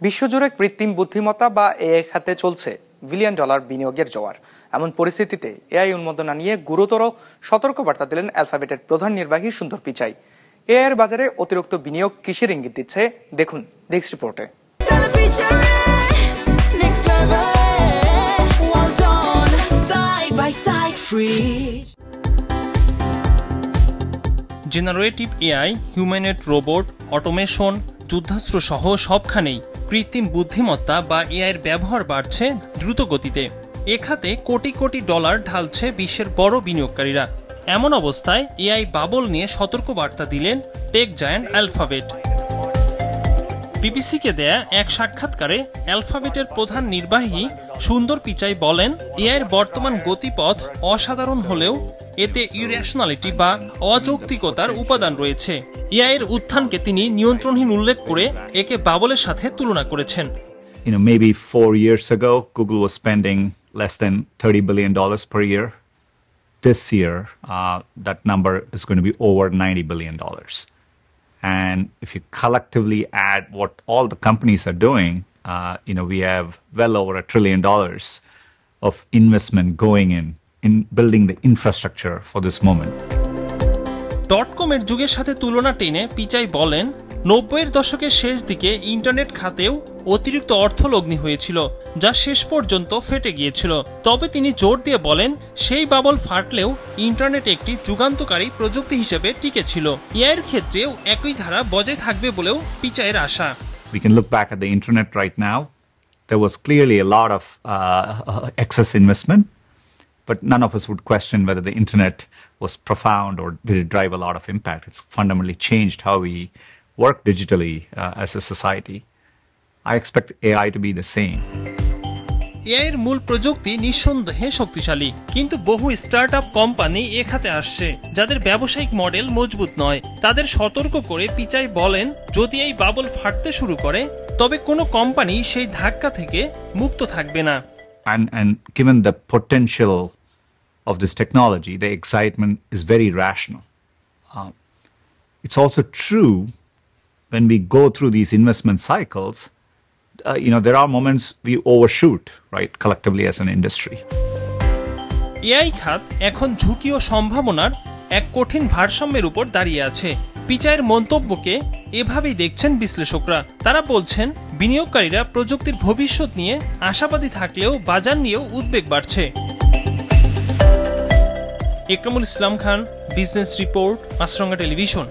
বিশ্বজুড়ে কৃত্রিম বুদ্ধিমত্তা বা এআই খাতে চলছে বিলিয়ন ডলার বিনিয়োগের জোয়ার। এমন পরিস্থিতিতে এআই উন্মোদনা নিয়ে গুরুতর সতর্কবার্তা দিলেন অ্যালফাবেটের প্রধান নির্বাহী সুন্দর পিচাই। এআই এর বাজারে অতিরিক্ত বিনিয়োগ কিসের ইঙ্গিত দিচ্ছে দেখুন ডেস্ক রিপোর্টে। Generative AI, humanoid robot, automation, যুদ্ধাস্ত্র সহ সবখানেই কৃত্রিম বুদ্ধিমত্তা বা এআইয়ের ব্যবহার বাড়ছে দ্রুত গতিতে। এ খাতে কোটি কোটি ডলার ঢালছে বিশ্বের বড় বিনিয়োগকারীরা। এমন অবস্থায় এআই বাবল নিয়ে সতর্কবার্তা দিলেন টেক জায়ান্ট অ্যালফাবেট। বিবিসিকে দেয়া এক সাক্ষাৎকারে অ্যালফাবেটের প্রধান নির্বাহী সুন্দর পিচাই বলেন, এআইয়ের বর্তমান গতিপথ অসাধারণ হলেও এতে ইরেশনালিটি বা অযৌক্তিকতার উপাদান রয়েছে। এআইয়ের উত্থানকে তিনি নিয়ন্ত্রণহীন উল্লেখ করে একে বাবলের সাথে তুলনা করেছেন। Maybe 4 years ago, Google was spending less than $30 billion per year. This year, that number is going to be over $90 billion. And if you collectively add what all the companies are doing, we have well over $1 trillion of investment going in building the infrastructure for this moment. .com-এর যুগের সাথে তুলনা টেনে পিচাই বলেন, 90-এর দশকের শেষ দিকে internet খাতেও অতিরিক্ত অর্থ লগ্নি হয়েছিল, যা শেষ পর্যন্ত ফেটে গিয়েছিল। তবে তিনি জোর দিয়ে বলেন, সেই বাবল ফাটলেও ইন্টারনেট একটি যুগান্তকারী প্রযুক্তি হিসেবে টিকে ছিল। এআইয়ের ক্ষেত্রেও একই ধারা বজায় থাকবে বলেও পিচাইয়ের আশা। We can look back at the internet right now. There was clearly a lot of excess investment, but none of us would question whether the internet was profound or did it drive a lot of impact. It's fundamentally changed how we work digitally as a society. I expect AI to be the same. AI এর মূল প্রযুক্তি নিঃসন্দেহে শক্তিশালী, কিন্তু বহু startup company এ খাতে আসছে যাদের ব্যবসায়িক মডেল মজবুত নয়। তাদের সতর্ক করে পিচাই বলেন, যদি এই বাবল ফাটতে শুরু করে তবে কোনো কোম্পানি সেই ধাক্কা থেকে মুক্ত থাকবে না। And given the potential of this technology, the excitement is very rational. It's also true when we go through these investment cycles, there are moments we overshoot, right, collectively as an industry. AI খাত এখন ঝুঁকি ও সম্ভাবনার এক কঠিন ভারসাম্যের উপর দাঁড়িয়ে আছে। পিচাইয়ের মন্তব্যকে এভাবেই দেখছেন বিশ্লেষকরা। তারা বলছেন, বিনিয়োগকারীরা প্রযুক্তির ভবিষ্যৎ নিয়ে আশাবাদী থাকলেও বাজার নিয়েও উদ্বেগ বাড়ছে। ইকরামুল ইসলাম খান, বিজনেস রিপোর্ট, মাছরাঙা টেলিভিশন।